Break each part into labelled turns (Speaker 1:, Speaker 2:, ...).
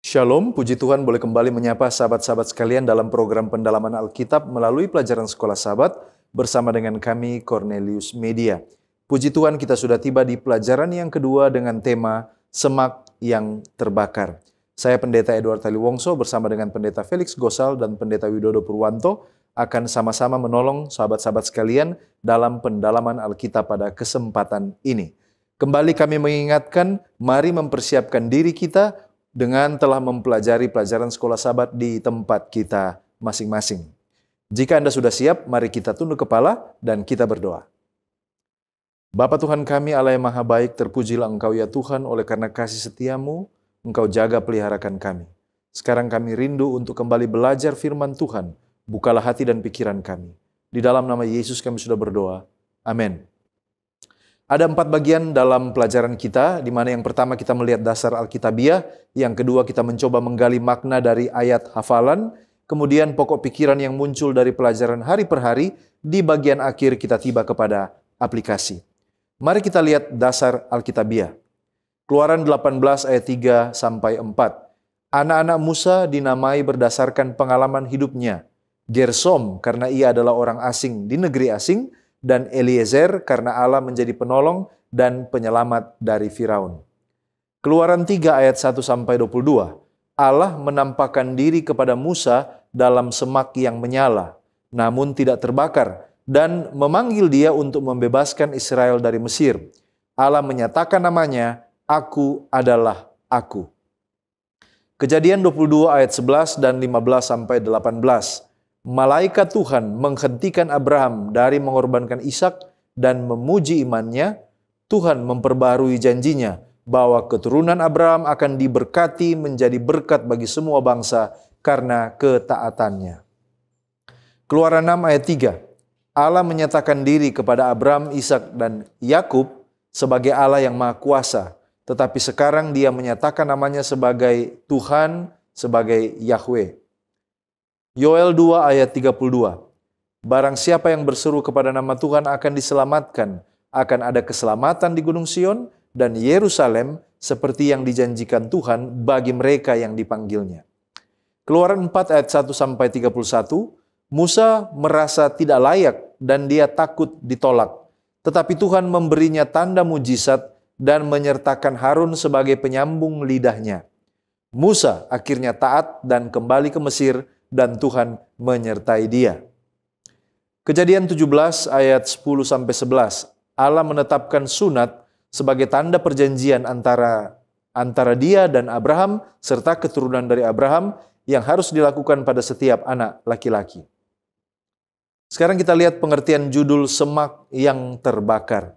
Speaker 1: Shalom, puji Tuhan boleh kembali menyapa sahabat-sahabat sekalian dalam program pendalaman Alkitab melalui pelajaran Sekolah Sabat bersama dengan kami Cornelius Media. Puji Tuhan kita sudah tiba di pelajaran yang kedua dengan tema Semak yang Terbakar. Saya Pendeta Edward Taliwongso bersama dengan Pendeta Felix Gosal dan Pendeta Widodo Purwanto akan sama-sama menolong sahabat-sahabat sekalian dalam pendalaman Alkitab pada kesempatan ini. Kembali kami mengingatkan, mari mempersiapkan diri kita dengan telah mempelajari pelajaran Sekolah Sabat di tempat kita masing-masing. Jika Anda sudah siap, mari kita tunduk kepala dan kita berdoa. Bapa Tuhan kami, Allah yang Maha Baik, terpujilah Engkau ya Tuhan, oleh karena kasih setiamu, Engkau jaga peliharakan kami. Sekarang kami rindu untuk kembali belajar firman Tuhan. Bukalah hati dan pikiran kami. Di dalam nama Yesus kami sudah berdoa. Amin. Ada 4 bagian dalam pelajaran kita, di mana yang pertama kita melihat dasar Alkitabiah, yang kedua kita mencoba menggali makna dari ayat hafalan, kemudian pokok pikiran yang muncul dari pelajaran hari per hari, di bagian akhir kita tiba kepada aplikasi. Mari kita lihat dasar Alkitabiah. Keluaran 18 ayat 3 sampai 4. Anak-anak Musa dinamai berdasarkan pengalaman hidupnya. Gersom karena ia adalah orang asing di negeri asing, dan Eliezer karena Allah menjadi penolong dan penyelamat dari Firaun. Keluaran 3 ayat 1 sampai 22. Allah menampakkan diri kepada Musa dalam semak yang menyala, namun tidak terbakar, dan memanggil dia untuk membebaskan Israel dari Mesir. Allah menyatakan namanya, Aku adalah Aku. Kejadian 22 ayat 11 dan 15 sampai 18. Malaikat Tuhan menghentikan Abraham dari mengorbankan Ishak dan memuji imannya. Tuhan memperbarui janjinya bahwa keturunan Abraham akan diberkati menjadi berkat bagi semua bangsa karena ketaatannya. Keluaran 6 ayat 3. Allah menyatakan diri kepada Abraham, Ishak dan Yakub sebagai Allah yang Maha Kuasa, tetapi sekarang dia menyatakan namanya sebagai Tuhan, sebagai Yahweh. Yoel 2 ayat 32. Barang siapa yang berseru kepada nama Tuhan akan diselamatkan. Akan ada keselamatan di Gunung Sion dan Yerusalem seperti yang dijanjikan Tuhan bagi mereka yang dipanggilnya. Keluaran 4 ayat 1 sampai 31. Musa merasa tidak layak dan dia takut ditolak. Tetapi Tuhan memberinya tanda mujizat dan menyertakan Harun sebagai penyambung lidahnya. Musa akhirnya taat dan kembali ke Mesir, dan Tuhan menyertai dia. Kejadian 17 ayat 10-11. Allah menetapkan sunat sebagai tanda perjanjian antara dia dan Abraham serta keturunan dari Abraham yang harus dilakukan pada setiap anak laki-laki. Sekarang kita lihat pengertian judul semak yang terbakar.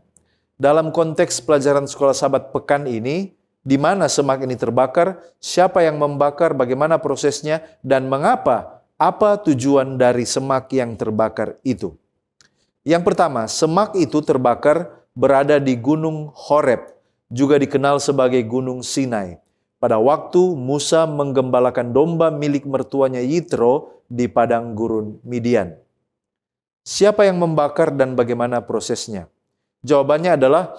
Speaker 1: Dalam konteks pelajaran Sekolah Sabat pekan ini, di mana semak ini terbakar, siapa yang membakar, bagaimana prosesnya, dan mengapa, apa tujuan dari semak yang terbakar itu. Yang pertama, semak itu terbakar berada di Gunung Horeb, juga dikenal sebagai Gunung Sinai. Pada waktu Musa menggembalakan domba milik mertuanya Yitro di padang gurun Midian. Siapa yang membakar dan bagaimana prosesnya? Jawabannya adalah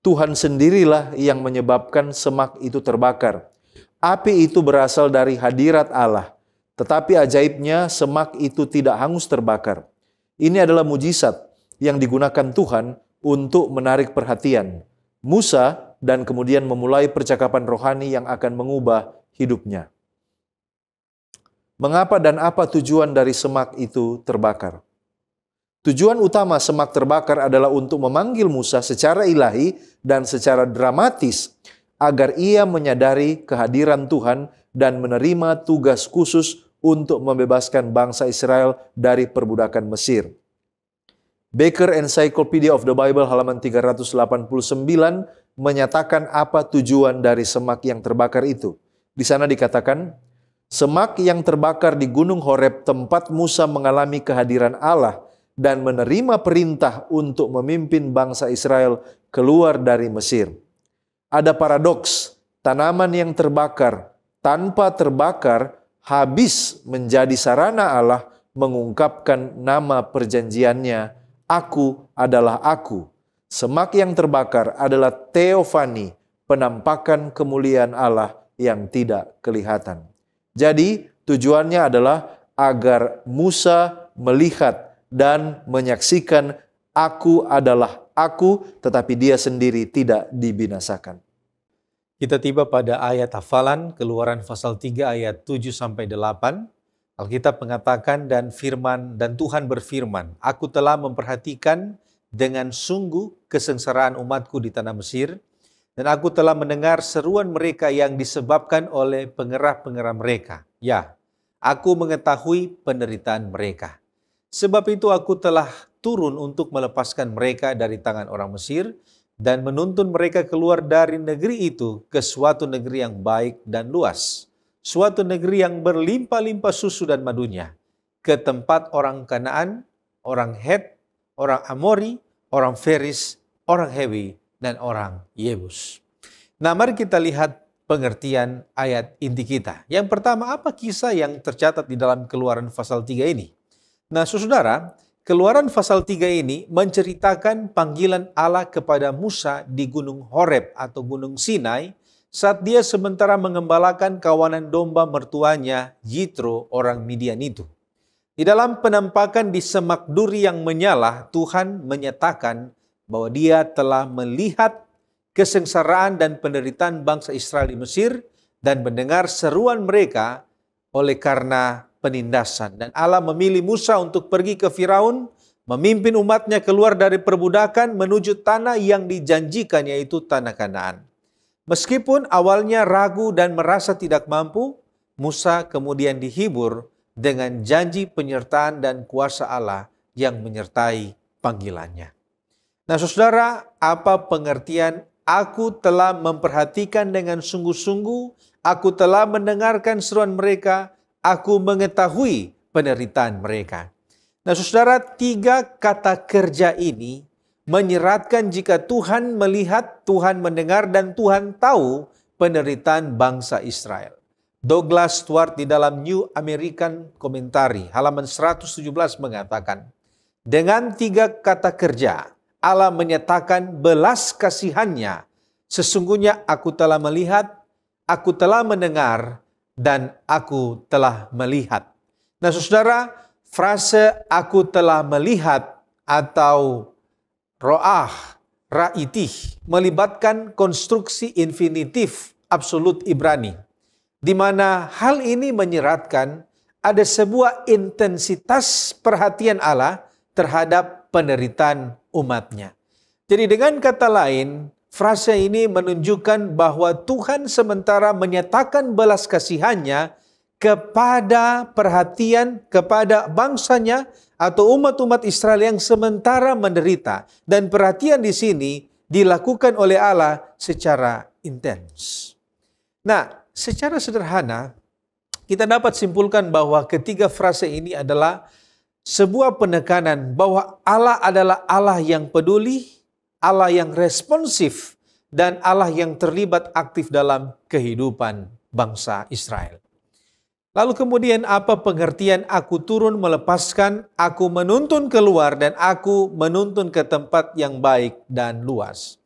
Speaker 1: Tuhan sendirilah yang menyebabkan semak itu terbakar. Api itu berasal dari hadirat Allah. Tetapi ajaibnya semak itu tidak hangus terbakar. Ini adalah mujizat yang digunakan Tuhan untuk menarik perhatian Musa dan kemudian memulai percakapan rohani yang akan mengubah hidupnya. Mengapa dan apa tujuan dari semak itu terbakar? Tujuan utama semak terbakar adalah untuk memanggil Musa secara ilahi dan secara dramatis agar ia menyadari kehadiran Tuhan dan menerima tugas khusus untuk membebaskan bangsa Israel dari perbudakan Mesir. Baker Encyclopedia of the Bible halaman 389 menyatakan apa tujuan dari semak yang terbakar itu. Di sana dikatakan, semak yang terbakar di Gunung Horeb tempat Musa mengalami kehadiran Allah dan menerima perintah untuk memimpin bangsa Israel keluar dari Mesir. Ada paradoks, tanaman yang terbakar tanpa terbakar habis menjadi sarana Allah mengungkapkan nama perjanjiannya, Aku adalah Aku. Semak yang terbakar adalah teofani, penampakan kemuliaan Allah yang tidak kelihatan. Jadi tujuannya adalah agar Musa melihat dan menyaksikan aku adalah aku, tetapi dia sendiri tidak dibinasakan.
Speaker 2: Kita tiba pada ayat hafalan Keluaran pasal 3 ayat 7-8. Alkitab mengatakan dan Tuhan berfirman, aku telah memperhatikan dengan sungguh kesengsaraan umatku di tanah Mesir, dan aku telah mendengar seruan mereka yang disebabkan oleh pengerah-pengerah mereka. Ya, aku mengetahui penderitaan mereka. Sebab itu aku telah turun untuk melepaskan mereka dari tangan orang Mesir dan menuntun mereka keluar dari negeri itu ke suatu negeri yang baik dan luas, suatu negeri yang berlimpah-limpah susu dan madunya, ke tempat orang Kanaan, orang Het, orang Amori, orang Feris, orang Hewi, dan orang Yebus. Nah, mari kita lihat pengertian ayat inti kita. Yang pertama, apa kisah yang tercatat di dalam Keluaran pasal 3 ini? Nah, saudara, Keluaran pasal 3 ini menceritakan panggilan Allah kepada Musa di Gunung Horeb atau Gunung Sinai saat dia sementara mengembalakan kawanan domba mertuanya Yitro orang Midian itu. Di dalam penampakan di semak duri yang menyala, Tuhan menyatakan bahwa dia telah melihat kesengsaraan dan penderitaan bangsa Israel di Mesir dan mendengar seruan mereka oleh karena penindasan. Dan Allah memilih Musa untuk pergi ke Firaun, memimpin umatnya keluar dari perbudakan menuju tanah yang dijanjikan, yaitu tanah Kanaan. Meskipun awalnya ragu dan merasa tidak mampu, Musa kemudian dihibur dengan janji penyertaan dan kuasa Allah yang menyertai panggilannya. Nah, saudara, apa pengertian aku telah memperhatikan dengan sungguh-sungguh, aku telah mendengarkan seruan mereka, aku mengetahui penderitaan mereka. Nah, saudara, 3 kata kerja ini menyeratkan jika Tuhan melihat, Tuhan mendengar, dan Tuhan tahu penderitaan bangsa Israel. Douglas Stuart di dalam New American Commentary halaman 117 mengatakan, dengan 3 kata kerja, Allah menyatakan belas kasihannya. Sesungguhnya aku telah melihat, aku telah mendengar, dan aku telah melihat. Nah, saudara, frase aku telah melihat atau ro'ah, ra'itih, melibatkan konstruksi infinitif absolut Ibrani, di mana hal ini menyeratkan ada sebuah intensitas perhatian Allah terhadap penderitaan umatnya. Jadi dengan kata lain, frase ini menunjukkan bahwa Tuhan sementara menyatakan belas kasihannya kepada perhatian kepada bangsanya atau umat-umat Israel yang sementara menderita. Dan perhatian di sini dilakukan oleh Allah secara intens. Nah, secara sederhana, kita dapat simpulkan bahwa ketiga frase ini adalah sebuah penekanan bahwa Allah adalah Allah yang peduli, Allah yang responsif, dan Allah yang terlibat aktif dalam kehidupan bangsa Israel. Lalu kemudian apa pengertian aku turun melepaskan, aku menuntun keluar, dan aku menuntun ke tempat yang baik dan luas.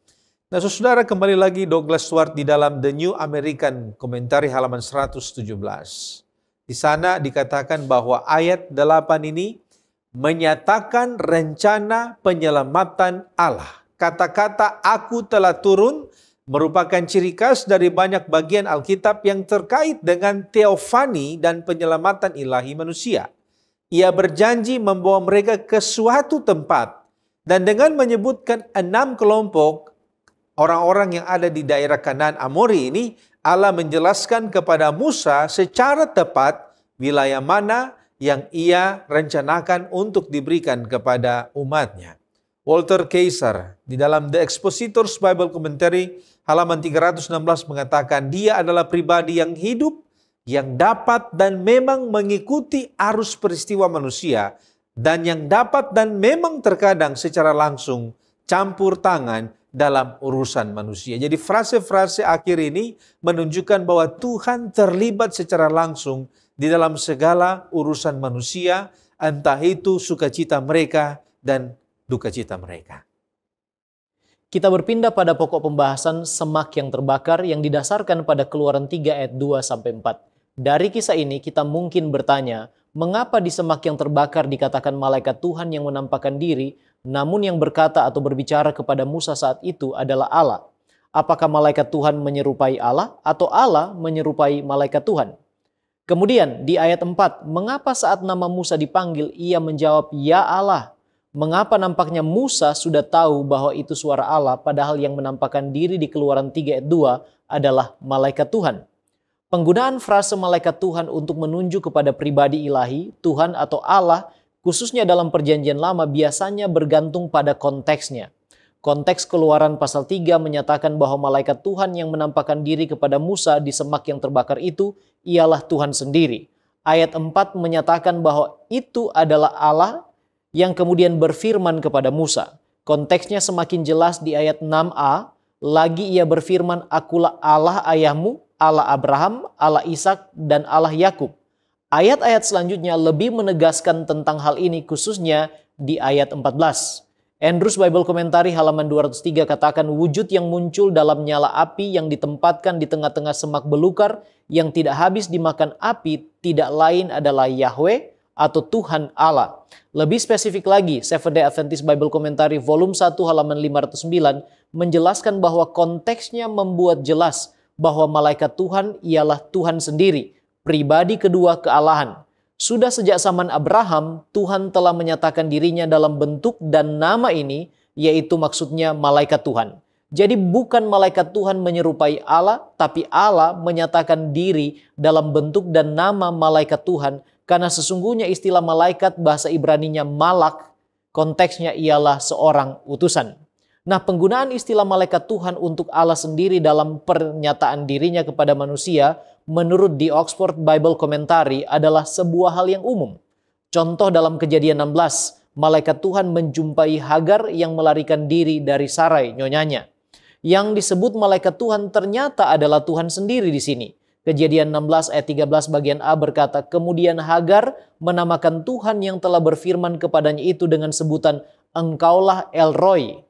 Speaker 2: Nah, saudara, kembali lagi Douglas Stuart di dalam The New American Commentary halaman 117. Di sana dikatakan bahwa ayat 8 ini menyatakan rencana penyelamatan Allah. Kata-kata aku telah turun merupakan ciri khas dari banyak bagian Alkitab yang terkait dengan teofani dan penyelamatan ilahi manusia. Ia berjanji membawa mereka ke suatu tempat, dan dengan menyebutkan 6 kelompok orang-orang yang ada di daerah Kanaan Amori ini, Allah menjelaskan kepada Musa secara tepat wilayah mana yang ia rencanakan untuk diberikan kepada umatnya. Walter Kaiser di dalam The Expositor's Bible Commentary halaman 316 mengatakan dia adalah pribadi yang hidup, yang dapat dan memang mengikuti arus peristiwa manusia, dan yang dapat dan memang terkadang secara langsung campur tangan dalam urusan manusia. Jadi frase-frase akhir ini menunjukkan bahwa Tuhan terlibat secara langsung di dalam segala urusan manusia, entah itu sukacita mereka dan duka cita mereka.
Speaker 3: Kita berpindah pada pokok pembahasan semak yang terbakar yang didasarkan pada Keluaran 3 ayat 2-4. Dari kisah ini kita mungkin bertanya, mengapa di semak yang terbakar dikatakan malaikat Tuhan yang menampakkan diri, namun yang berkata atau berbicara kepada Musa saat itu adalah Allah? Apakah malaikat Tuhan menyerupai Allah atau Allah menyerupai malaikat Tuhan? Kemudian di ayat 4, mengapa saat nama Musa dipanggil ia menjawab, "Ya Allah"? Mengapa nampaknya Musa sudah tahu bahwa itu suara Allah padahal yang menampakkan diri di Keluaran 3 ayat 2 adalah malaikat Tuhan? Penggunaan frase malaikat Tuhan untuk menunjuk kepada pribadi ilahi, Tuhan atau Allah, khususnya dalam perjanjian lama biasanya bergantung pada konteksnya. Konteks Keluaran pasal 3 menyatakan bahwa malaikat Tuhan yang menampakkan diri kepada Musa di semak yang terbakar itu ialah Tuhan sendiri. Ayat 4 menyatakan bahwa itu adalah Allah yang kemudian berfirman kepada Musa. Konteksnya semakin jelas di ayat 6a, lagi ia berfirman, "Akulah Allah ayahmu, Allah Abraham, Allah Ishak, dan Allah Yakub." Ayat-ayat selanjutnya lebih menegaskan tentang hal ini khususnya di ayat 14. Andrews Bible Commentary halaman 203 katakan wujud yang muncul dalam nyala api yang ditempatkan di tengah-tengah semak belukar yang tidak habis dimakan api tidak lain adalah Yahweh atau Tuhan Allah. Lebih spesifik lagi, Seventh-day Adventist Bible Commentary volume 1 halaman 509 menjelaskan bahwa konteksnya membuat jelas bahwa malaikat Tuhan ialah Tuhan sendiri, pribadi kedua kealahan. Sudah sejak zaman Abraham, Tuhan telah menyatakan dirinya dalam bentuk dan nama ini, yaitu maksudnya malaikat Tuhan. Jadi bukan malaikat Tuhan menyerupai Allah, tapi Allah menyatakan diri dalam bentuk dan nama malaikat Tuhan, karena sesungguhnya istilah malaikat bahasa Ibraninya malak, konteksnya ialah seorang utusan. Nah, penggunaan istilah malaikat Tuhan untuk Allah sendiri dalam pernyataan dirinya kepada manusia menurut The Oxford Bible Commentary adalah sebuah hal yang umum. Contoh dalam Kejadian 16, malaikat Tuhan menjumpai Hagar yang melarikan diri dari Sarai, nyonyanya. Yang disebut malaikat Tuhan ternyata adalah Tuhan sendiri di sini. Kejadian 16 ayat 13 bagian A berkata, kemudian Hagar menamakan Tuhan yang telah berfirman kepadanya itu dengan sebutan Engkaulah El Roi.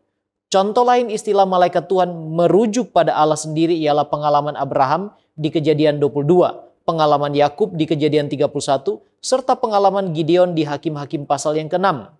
Speaker 3: Contoh lain istilah malaikat Tuhan merujuk pada Allah sendiri ialah pengalaman Abraham di Kejadian 22, pengalaman Yakub di Kejadian 31, serta pengalaman Gideon di Hakim-Hakim pasal yang ke-6.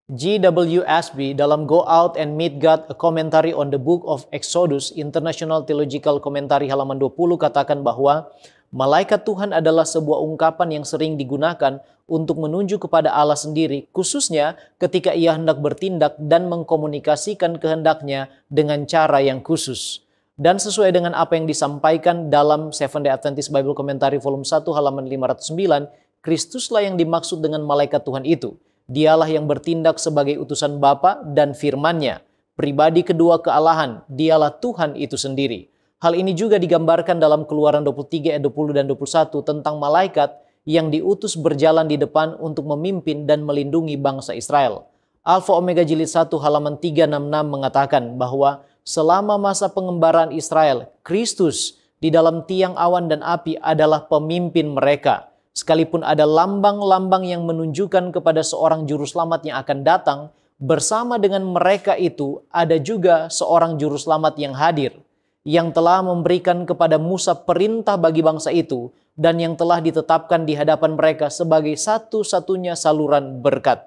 Speaker 3: G.W. Ashby dalam Go Out and Meet God, a Commentary on the Book of Exodus, International Theological Commentary halaman 20 katakan bahwa malaikat Tuhan adalah sebuah ungkapan yang sering digunakan untuk menunjuk kepada Allah sendiri, khususnya ketika ia hendak bertindak dan mengkomunikasikan kehendaknya dengan cara yang khusus. Dan sesuai dengan apa yang disampaikan dalam Seventh-day Adventist Bible Commentary volume 1 halaman 509, Kristuslah yang dimaksud dengan malaikat Tuhan itu. Dialah yang bertindak sebagai utusan Bapa dan firman-Nya. Pribadi kedua kealahan, dialah Tuhan itu sendiri. Hal ini juga digambarkan dalam Keluaran 23 ayat 20 dan 21 tentang malaikat yang diutus berjalan di depan untuk memimpin dan melindungi bangsa Israel. Alfa Omega Jilid 1 halaman 366 mengatakan bahwa selama masa pengembaraan Israel, Kristus di dalam tiang awan dan api adalah pemimpin mereka. Sekalipun ada lambang-lambang yang menunjukkan kepada seorang juru selamat yang akan datang, bersama dengan mereka itu ada juga seorang juru selamat yang hadir, yang telah memberikan kepada Musa perintah bagi bangsa itu, dan yang telah ditetapkan di hadapan mereka sebagai satu-satunya saluran berkat.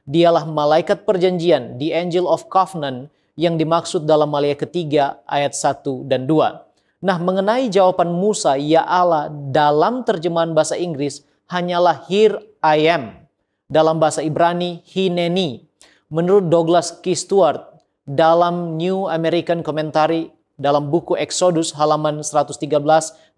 Speaker 3: Dialah malaikat perjanjian, the Angel of Covenant, yang dimaksud dalam Malia ketiga ayat 1 dan 2. Nah, mengenai jawaban Musa, ya Allah, dalam terjemahan bahasa Inggris hanyalah here I am. Dalam bahasa Ibrani, hineni. Menurut Douglas K. Stewart, dalam New American Commentary, dalam buku Exodus halaman 113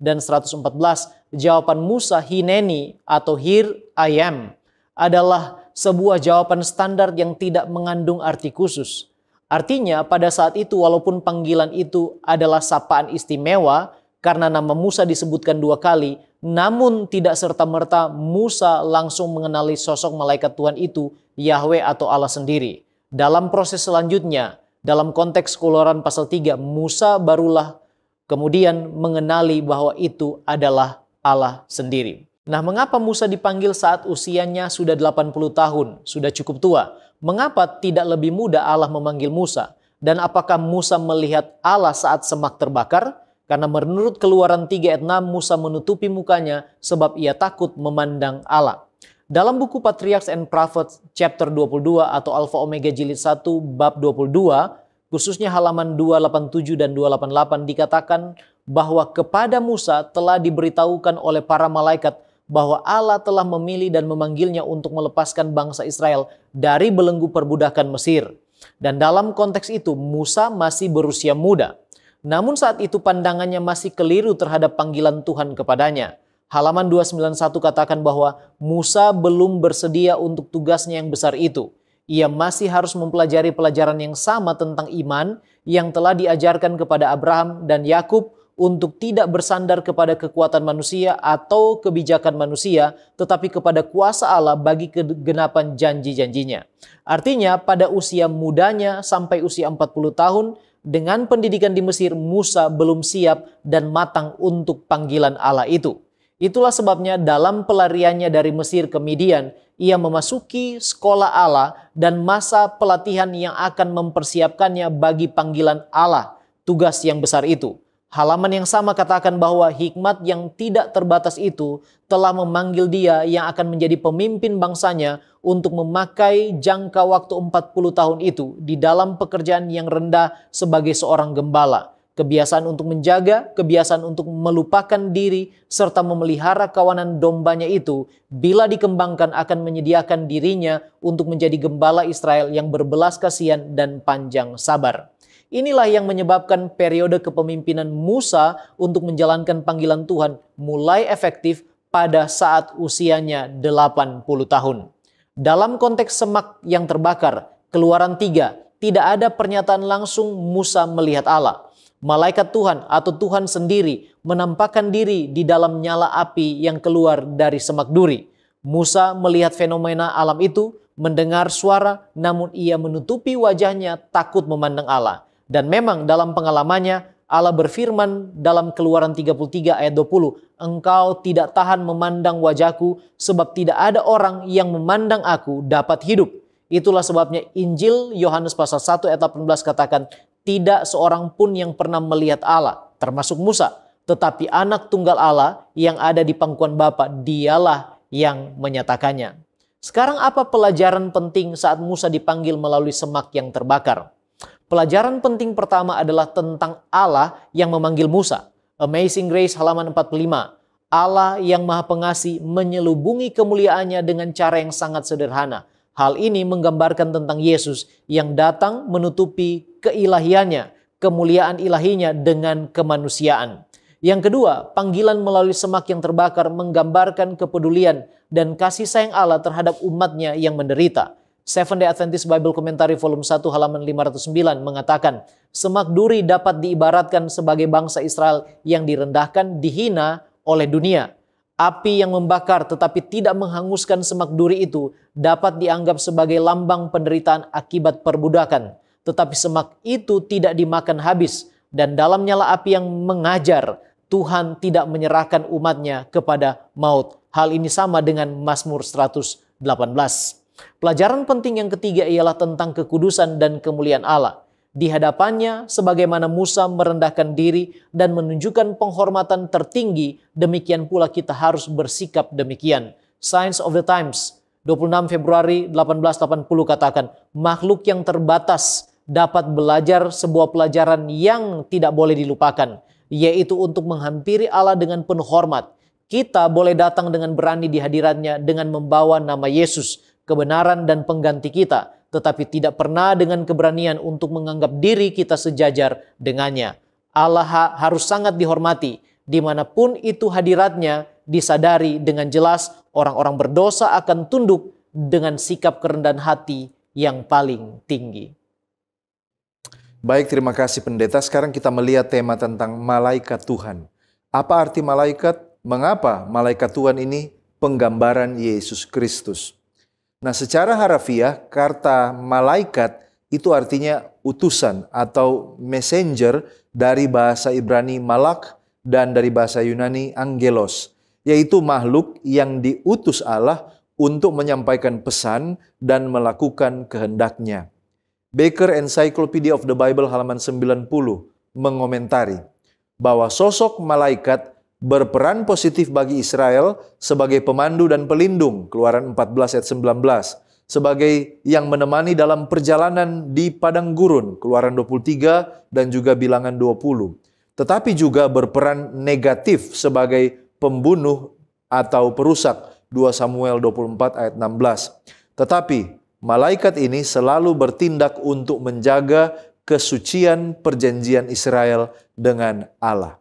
Speaker 3: dan 114, jawaban Musa hineni atau here I am adalah sebuah jawaban standar yang tidak mengandung arti khusus. Artinya pada saat itu walaupun panggilan itu adalah sapaan istimewa karena nama Musa disebutkan 2 kali, namun tidak serta-merta Musa langsung mengenali sosok malaikat Tuhan itu, Yahweh atau Allah sendiri. Dalam proses selanjutnya, dalam konteks Keluaran pasal 3, Musa barulah kemudian mengenali bahwa itu adalah Allah sendiri. Nah, mengapa Musa dipanggil saat usianya sudah 80 tahun, sudah cukup tua? Mengapa tidak lebih muda Allah memanggil Musa? Dan apakah Musa melihat Allah saat semak terbakar? Karena menurut Keluaran 3 ayat 6, Musa menutupi mukanya sebab ia takut memandang Allah. Dalam buku Patriarchs and Prophets chapter 22 atau Alpha Omega jilid 1 bab 22, khususnya halaman 287 dan 288 dikatakan bahwa kepada Musa telah diberitahukan oleh para malaikat bahwa Allah telah memilih dan memanggilnya untuk melepaskan bangsa Israel dari belenggu perbudakan Mesir. Dan dalam konteks itu Musa masih berusia muda. Namun saat itu pandangannya masih keliru terhadap panggilan Tuhan kepadanya. Halaman 291 katakan bahwa Musa belum bersedia untuk tugasnya yang besar itu. Ia masih harus mempelajari pelajaran yang sama tentang iman yang telah diajarkan kepada Abraham dan Yakub untuk tidak bersandar kepada kekuatan manusia atau kebijakan manusia, tetapi kepada kuasa Allah bagi kegenapan janji-janjinya. Artinya pada usia mudanya sampai usia 40 tahun, dengan pendidikan di Mesir, Musa belum siap dan matang untuk panggilan Allah itu. Itulah sebabnya dalam pelariannya dari Mesir ke Midian, ia memasuki sekolah Allah dan masa pelatihan yang akan mempersiapkannya bagi panggilan Allah, tugas yang besar itu. Halaman yang sama katakan bahwa hikmat yang tidak terbatas itu telah memanggil dia yang akan menjadi pemimpin bangsanya untuk memakai jangka waktu 40 tahun itu di dalam pekerjaan yang rendah sebagai seorang gembala. Kebiasaan untuk menjaga, kebiasaan untuk melupakan diri, serta memelihara kawanan dombanya itu, bila dikembangkan akan menyediakan dirinya untuk menjadi gembala Israel yang berbelas kasihan dan panjang sabar. Inilah yang menyebabkan periode kepemimpinan Musa untuk menjalankan panggilan Tuhan mulai efektif pada saat usianya 80 tahun. Dalam konteks semak yang terbakar, Keluaran 3, tidak ada pernyataan langsung Musa melihat Allah. Malaikat Tuhan atau Tuhan sendiri menampakkan diri di dalam nyala api yang keluar dari semak duri. Musa melihat fenomena alam itu, mendengar suara, namun ia menutupi wajahnya takut memandang Allah. Dan memang dalam pengalamannya, Allah berfirman dalam Keluaran 33 ayat 20, "Engkau tidak tahan memandang wajahku, sebab tidak ada orang yang memandang aku dapat hidup." Itulah sebabnya Injil Yohanes pasal 1 ayat 18 katakan, "Tidak seorang pun yang pernah melihat Allah, termasuk Musa, tetapi anak tunggal Allah yang ada di pangkuan Bapa, dialah yang menyatakannya." Sekarang apa pelajaran penting saat Musa dipanggil melalui semak yang terbakar? Pelajaran penting pertama adalah tentang Allah yang memanggil Musa. Amazing Grace halaman 45. Allah yang Maha Pengasih menyelubungi kemuliaannya dengan cara yang sangat sederhana. Hal ini menggambarkan tentang Yesus yang datang menutupi keilahiannya, kemuliaan ilahinya dengan kemanusiaan. Yang kedua, panggilan melalui semak yang terbakar menggambarkan kepedulian dan kasih sayang Allah terhadap umatnya yang menderita. Seventh-day Adventist Bible Commentary volume 1 halaman 509 mengatakan, semak duri dapat diibaratkan sebagai bangsa Israel yang direndahkan, dihina oleh dunia. Api yang membakar tetapi tidak menghanguskan semak duri itu dapat dianggap sebagai lambang penderitaan akibat perbudakan. Tetapi semak itu tidak dimakan habis, dan dalam nyala api yang mengajar, Tuhan tidak menyerahkan umatnya kepada maut. Hal ini sama dengan Mazmur 118. Pelajaran penting yang ketiga ialah tentang kekudusan dan kemuliaan Allah. Di hadapannya, sebagaimana Musa merendahkan diri dan menunjukkan penghormatan tertinggi, demikian pula kita harus bersikap demikian. Signs of the Times, 26 Februari 1880 katakan, makhluk yang terbatas dapat belajar sebuah pelajaran yang tidak boleh dilupakan, yaitu untuk menghampiri Allah dengan penuh hormat. Kita boleh datang dengan berani di hadiratnya dengan membawa nama Yesus, kebenaran dan pengganti kita, tetapi tidak pernah dengan keberanian untuk menganggap diri kita sejajar dengannya. Allah harus sangat dihormati, dimanapun itu hadiratnya disadari dengan jelas, orang-orang berdosa akan tunduk dengan sikap kerendahan hati yang paling tinggi.
Speaker 1: Baik, terima kasih pendeta. Sekarang kita melihat tema tentang malaikat Tuhan. Apa arti malaikat? Mengapa malaikat Tuhan ini penggambaran Yesus Kristus? Nah, secara harafiah, kata malaikat itu artinya utusan atau messenger dari bahasa Ibrani malak dan dari bahasa Yunani angelos, yaitu makhluk yang diutus Allah untuk menyampaikan pesan dan melakukan kehendaknya. Baker Encyclopedia of the Bible halaman 90 mengomentari bahwa sosok malaikat berperan positif bagi Israel sebagai pemandu dan pelindung, Keluaran 14 ayat 19, sebagai yang menemani dalam perjalanan di padang gurun, Keluaran 23 dan juga Bilangan 20. Tetapi juga berperan negatif sebagai pembunuh atau perusak, 2 Samuel 24 ayat 16. Tetapi malaikat ini selalu bertindak untuk menjaga kesucian perjanjian Israel dengan Allah.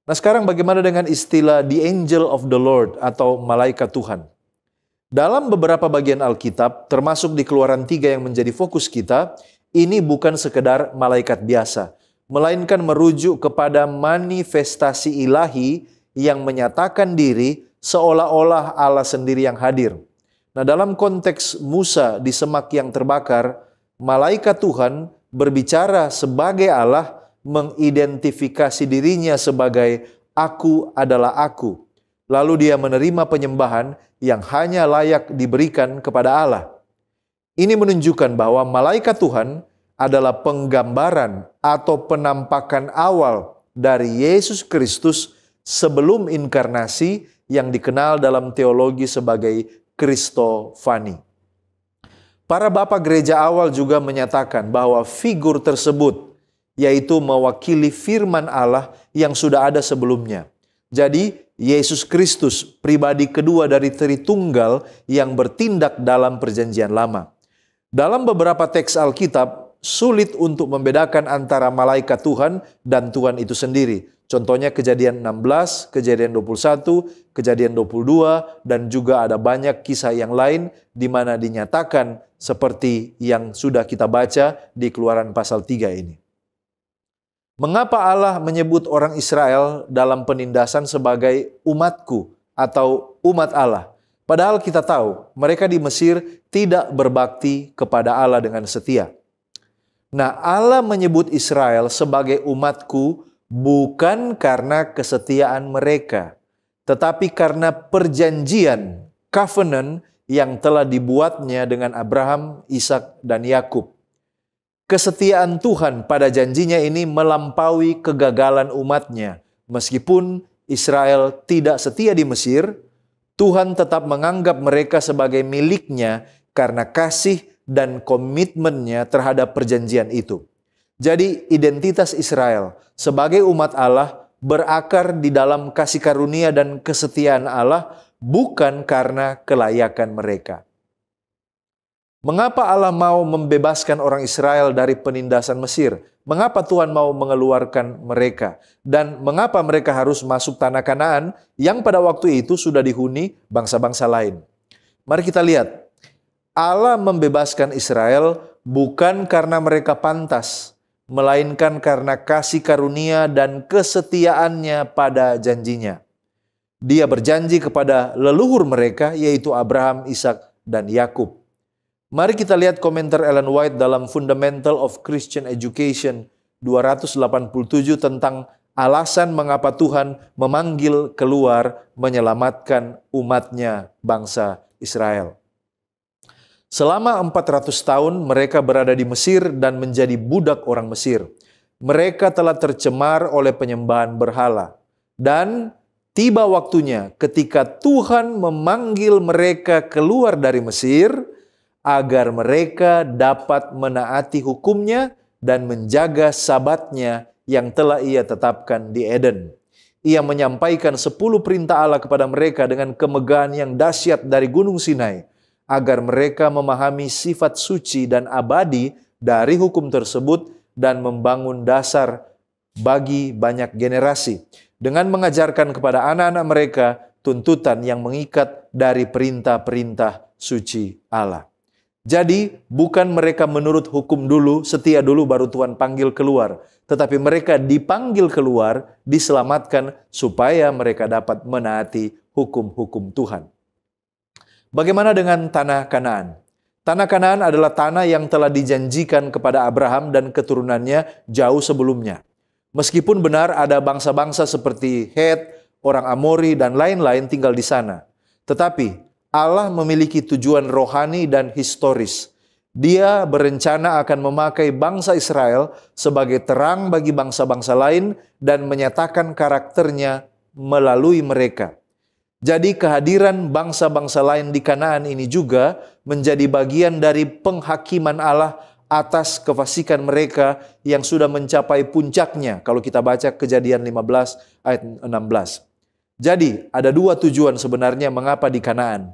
Speaker 1: Nah, sekarang bagaimana dengan istilah the angel of the Lord atau malaikat Tuhan? Dalam beberapa bagian Alkitab, termasuk di Keluaran 3 yang menjadi fokus kita, ini bukan sekedar malaikat biasa, melainkan merujuk kepada manifestasi ilahi yang menyatakan diri seolah-olah Allah sendiri yang hadir. Nah, dalam konteks Musa di semak yang terbakar, malaikat Tuhan berbicara sebagai Allah, mengidentifikasi dirinya sebagai aku adalah aku. Lalu dia menerima penyembahan yang hanya layak diberikan kepada Allah. Ini menunjukkan bahwa malaikat Tuhan adalah penggambaran atau penampakan awal dari Yesus Kristus sebelum inkarnasi yang dikenal dalam teologi sebagai Kristofani. Para bapak gereja awal juga menyatakan bahwa figur tersebut yaitu mewakili firman Allah yang sudah ada sebelumnya. Jadi, Yesus Kristus, pribadi kedua dari Tritunggal yang bertindak dalam perjanjian lama. Dalam beberapa teks Alkitab, sulit untuk membedakan antara malaikat Tuhan dan Tuhan itu sendiri. Contohnya Kejadian 16, Kejadian 21, Kejadian 22, dan juga ada banyak kisah yang lain di mana dinyatakan seperti yang sudah kita baca di Keluaran pasal 3 ini. Mengapa Allah menyebut orang Israel dalam penindasan sebagai umatku atau umat Allah? Padahal kita tahu mereka di Mesir tidak berbakti kepada Allah dengan setia. Nah, Allah menyebut Israel sebagai umatku bukan karena kesetiaan mereka, tetapi karena perjanjian, covenant yang telah dibuatnya dengan Abraham, Ishak, dan Yakub. Kesetiaan Tuhan pada janjinya ini melampaui kegagalan umatnya. Meskipun Israel tidak setia di Mesir, Tuhan tetap menganggap mereka sebagai miliknya karena kasih dan komitmennya terhadap perjanjian itu. Jadi identitas Israel sebagai umat Allah berakar di dalam kasih karunia dan kesetiaan Allah, bukan karena kelayakan mereka. Mengapa Allah mau membebaskan orang Israel dari penindasan Mesir? Mengapa Tuhan mau mengeluarkan mereka? Dan mengapa mereka harus masuk tanah Kanaan yang pada waktu itu sudah dihuni bangsa-bangsa lain? Mari kita lihat. Allah membebaskan Israel bukan karena mereka pantas, melainkan karena kasih karunia dan kesetiaannya pada janjinya. Dia berjanji kepada leluhur mereka, yaitu Abraham, Ishak, dan Yakub. Mari kita lihat komentar Ellen White dalam Fundamental of Christian Education 287 tentang alasan mengapa Tuhan memanggil keluar menyelamatkan umatnya bangsa Israel. Selama 400 tahun mereka berada di Mesir dan menjadi budak orang Mesir. Mereka telah tercemar oleh penyembahan berhala. Dan tiba waktunya ketika Tuhan memanggil mereka keluar dari Mesir, agar mereka dapat menaati hukumnya dan menjaga sabatnya yang telah ia tetapkan di Eden. Ia menyampaikan 10 perintah Allah kepada mereka dengan kemegahan yang dahsyat dari Gunung Sinai, agar mereka memahami sifat suci dan abadi dari hukum tersebut dan membangun dasar bagi banyak generasi, dengan mengajarkan kepada anak-anak mereka tuntutan yang mengikat dari perintah-perintah suci Allah. Jadi bukan mereka menurut hukum dulu, setia dulu baru Tuhan panggil keluar. Tetapi mereka dipanggil keluar, diselamatkan supaya mereka dapat menaati hukum-hukum Tuhan. Bagaimana dengan tanah Kanaan? Tanah Kanaan adalah tanah yang telah dijanjikan kepada Abraham dan keturunannya jauh sebelumnya. Meskipun benar ada bangsa-bangsa seperti Het, orang Amori, dan lain-lain tinggal di sana. Tetapi Allah memiliki tujuan rohani dan historis. Dia berencana akan memakai bangsa Israel sebagai terang bagi bangsa-bangsa lain dan menyatakan karakternya melalui mereka. Jadi kehadiran bangsa-bangsa lain di Kanaan ini juga menjadi bagian dari penghakiman Allah atas kefasikan mereka yang sudah mencapai puncaknya. Kalau kita baca Kejadian 15 ayat 16. Jadi ada dua tujuan sebenarnya mengapa di Kanaan.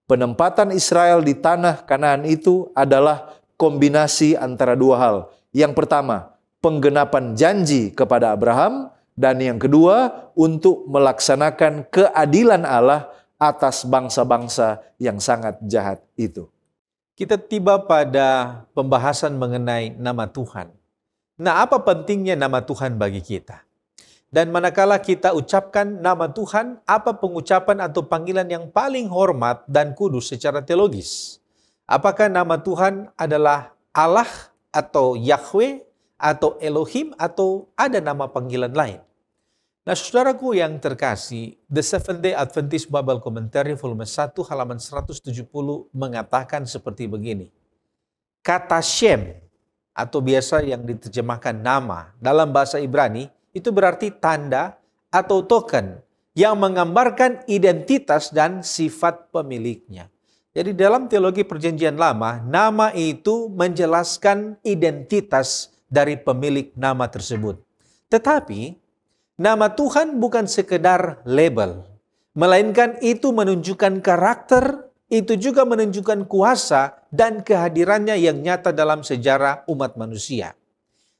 Speaker 1: Penempatan Israel di tanah Kanaan itu adalah kombinasi antara dua hal. Yang pertama, penggenapan janji kepada Abraham. Dan yang kedua, untuk melaksanakan keadilan Allah atas bangsa-bangsa yang sangat jahat itu.
Speaker 2: Kita tiba pada pembahasan mengenai nama Tuhan. Nah, apa pentingnya nama Tuhan bagi kita? Dan manakala kita ucapkan nama Tuhan, apa pengucapan atau panggilan yang paling hormat dan kudus secara teologis? Apakah nama Tuhan adalah Allah atau Yahweh atau Elohim atau ada nama panggilan lain? Nah, saudaraku yang terkasih, The Seventh Day Adventist Bible Commentary volume 1 halaman 170 mengatakan seperti begini. Kata Shem atau biasa yang diterjemahkan nama dalam bahasa Ibrani itu berarti tanda atau token yang menggambarkan identitas dan sifat pemiliknya. Jadi dalam teologi Perjanjian Lama, nama itu menjelaskan identitas dari pemilik nama tersebut. Tetapi nama Tuhan bukan sekedar label, melainkan itu menunjukkan karakter, itu juga menunjukkan kuasa dan kehadirannya yang nyata dalam sejarah umat manusia.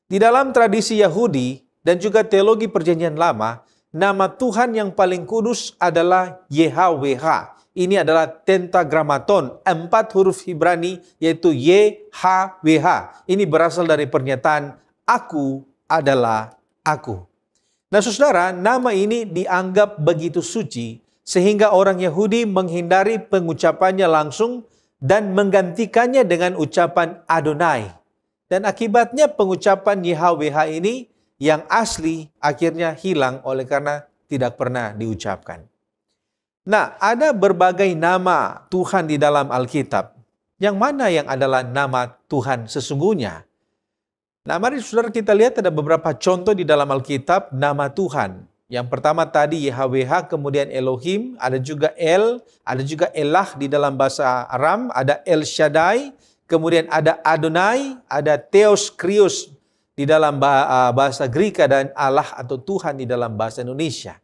Speaker 2: Di dalam tradisi Yahudi dan juga teologi Perjanjian Lama, nama Tuhan yang paling kudus adalah YHWH. Ini adalah tetragrammaton, 4 huruf Ibrani yaitu YHWH. Ini berasal dari pernyataan aku adalah aku. Nah saudara, nama ini dianggap begitu suci sehingga orang Yahudi menghindari pengucapannya langsung dan menggantikannya dengan ucapan Adonai. Dan akibatnya pengucapan YHWH ini yang asli akhirnya hilang oleh karena tidak pernah diucapkan. Nah, ada berbagai nama Tuhan di dalam Alkitab. Yang mana yang adalah nama Tuhan sesungguhnya? Nah, mari saudara kita lihat ada beberapa contoh di dalam Alkitab nama Tuhan. Yang pertama tadi YHWH, kemudian Elohim, ada juga El, ada juga Elah di dalam bahasa Aram, ada El Shaddai, kemudian ada Adonai, ada Theos Krios di dalam bahasa Greka dan Allah atau Tuhan di dalam bahasa Indonesia.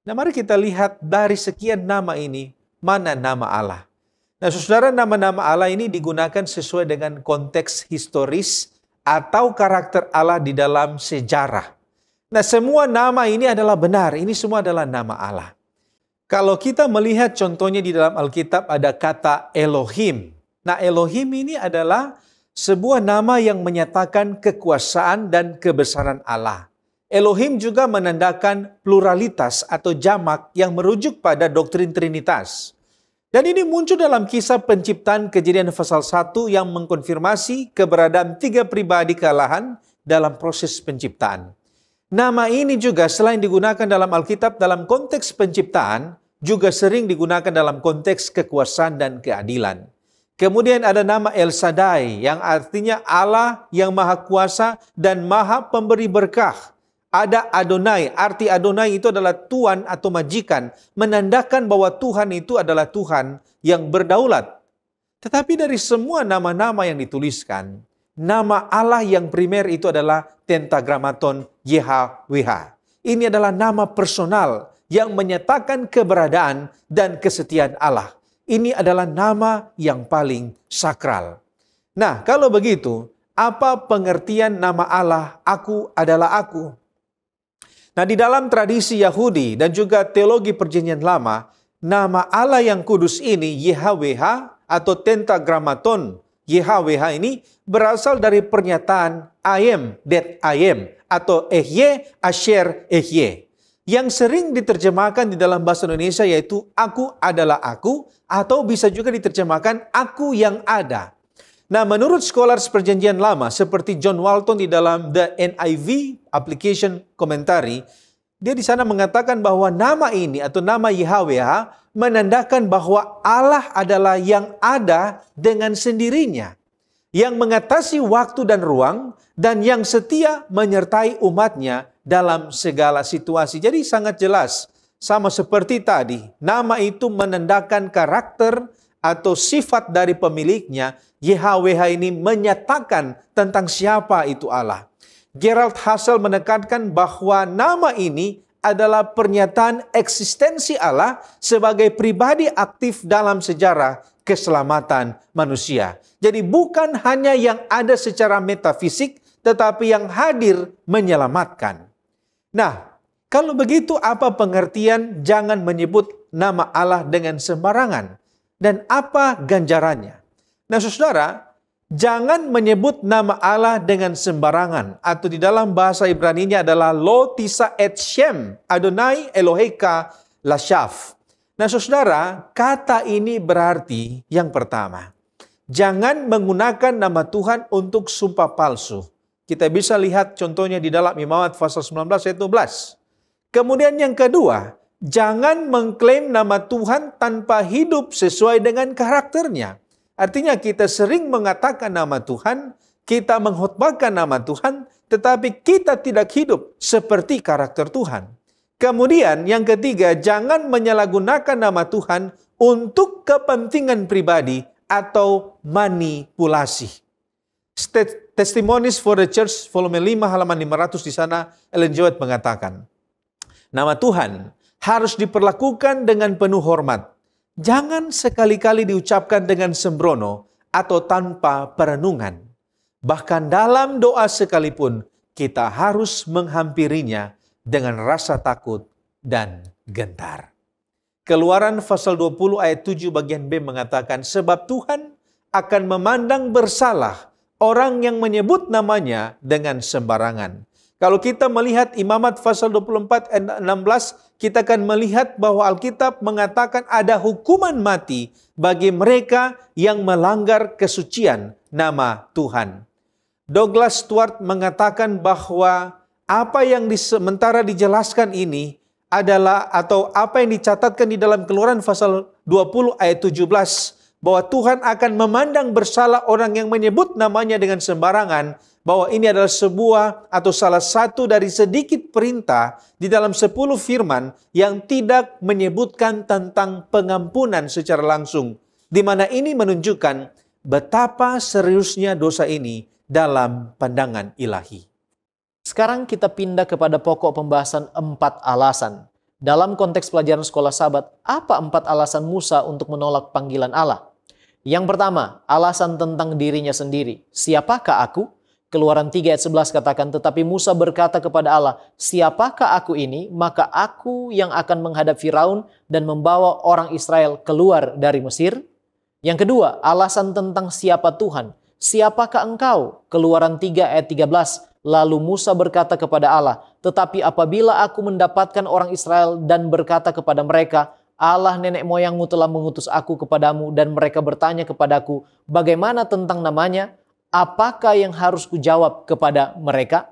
Speaker 2: Nah, mari kita lihat dari sekian nama ini, mana nama Allah. Nah, saudara, nama-nama Allah ini digunakan sesuai dengan konteks historis atau karakter Allah di dalam sejarah. Nah, semua nama ini adalah benar. Ini semua adalah nama Allah. Kalau kita melihat contohnya di dalam Alkitab ada kata Elohim. Nah, Elohim ini adalah sebuah nama yang menyatakan kekuasaan dan kebesaran Allah. Elohim juga menandakan pluralitas atau jamak yang merujuk pada doktrin Trinitas. Dan ini muncul dalam kisah penciptaan Kejadian pasal 1 yang mengkonfirmasi keberadaan 3 pribadi kealahan dalam proses penciptaan. Nama ini juga selain digunakan dalam Alkitab dalam konteks penciptaan, juga sering digunakan dalam konteks kekuasaan dan keadilan. Kemudian ada nama El Shaddai yang artinya Allah yang maha kuasa dan maha pemberi berkah. Ada Adonai, arti Adonai itu adalah Tuhan atau majikan, menandakan bahwa Tuhan itu adalah Tuhan yang berdaulat. Tetapi dari semua nama-nama yang dituliskan, nama Allah yang primer itu adalah tetragrammaton YHWH. Ini adalah nama personal yang menyatakan keberadaan dan kesetiaan Allah. Ini adalah nama yang paling sakral. Nah, kalau begitu, apa pengertian nama Allah, aku adalah aku? Nah, di dalam tradisi Yahudi dan juga teologi Perjanjian Lama, nama Allah yang kudus ini, YHWH atau tetragrammaton YHWH ini berasal dari pernyataan I am that I am atau Ehye Asher Ehye yang sering diterjemahkan di dalam bahasa Indonesia yaitu aku adalah aku atau bisa juga diterjemahkan aku yang ada. Nah, menurut scholar Perjanjian Lama seperti John Walton di dalam The NIV Application Commentary, dia di sana mengatakan bahwa nama ini atau nama YHWH menandakan bahwa Allah adalah yang ada dengan sendirinya. yang mengatasi waktu dan ruang, dan yang setia menyertai umatnya dalam segala situasi. Jadi sangat jelas, sama seperti tadi, nama itu menandakan karakter atau sifat dari pemiliknya. YHWH ini menyatakan tentang siapa itu Allah. Gerald Hassel menekankan bahwa nama ini adalah pernyataan eksistensi Allah sebagai pribadi aktif dalam sejarah keselamatan manusia. Jadi bukan hanya yang ada secara metafisik, tetapi yang hadir menyelamatkan. Nah, kalau begitu apa pengertian jangan menyebut nama Allah dengan sembarangan? Dan apa ganjarannya? Nah saudara, jangan menyebut nama Allah dengan sembarangan. Atau di dalam bahasa Ibrani-nya adalah Lo Tisa Et Shem, Adonai Eloheka Lashaf. Nah saudara, kata ini berarti yang pertama, jangan menggunakan nama Tuhan untuk sumpah palsu. Kita bisa lihat contohnya di dalam Imamat pasal 19 ayat 12. Kemudian yang kedua, jangan mengklaim nama Tuhan tanpa hidup sesuai dengan karakternya. Artinya kita sering mengatakan nama Tuhan, kita mengkhotbahkan nama Tuhan, tetapi kita tidak hidup seperti karakter Tuhan. Kemudian yang ketiga, jangan menyalahgunakan nama Tuhan untuk kepentingan pribadi atau manipulasi. Testimonies for the Church, volume 5, halaman 500 di sana, Ellen G. White mengatakan, nama Tuhan harus diperlakukan dengan penuh hormat. Jangan sekali-kali diucapkan dengan sembrono atau tanpa perenungan. Bahkan dalam doa sekalipun, kita harus menghampirinya dengan rasa takut dan gentar. Keluaran pasal 20 ayat 7 bagian B mengatakan, sebab Tuhan akan memandang bersalah orang yang menyebut namanya dengan sembarangan. Kalau kita melihat Imamat pasal 24 ayat 16, kita akan melihat bahwa Alkitab mengatakan ada hukuman mati bagi mereka yang melanggar kesucian nama Tuhan. Douglas Stuart mengatakan bahwa apa yang sementara dijelaskan ini adalah, atau apa yang dicatatkan di dalam Keluaran pasal 20 ayat 17, bahwa Tuhan akan memandang bersalah orang yang menyebut namanya dengan sembarangan, bahwa ini adalah sebuah atau salah satu dari sedikit perintah di dalam 10 firman yang tidak menyebutkan tentang pengampunan secara langsung, di mana ini menunjukkan betapa seriusnya dosa ini dalam pandangan ilahi.
Speaker 3: Sekarang kita pindah kepada pokok pembahasan 4 alasan. Dalam konteks pelajaran sekolah Sabat, apa 4 alasan Musa untuk menolak panggilan Allah? Yang pertama, alasan tentang dirinya sendiri. Siapakah aku? Keluaran 3 ayat 11 katakan, tetapi Musa berkata kepada Allah, siapakah aku ini? Maka aku yang akan menghadap Firaun dan membawa orang Israel keluar dari Mesir. Yang kedua, alasan tentang siapa Tuhan. Siapakah engkau? Keluaran 3 ayat 13. Lalu Musa berkata kepada Allah, tetapi apabila aku mendapatkan orang Israel dan berkata kepada mereka, Allah nenek moyangmu telah mengutus aku kepadamu, dan mereka bertanya kepadaku, bagaimana tentang namanya? Apakah yang harus kujawab kepada mereka?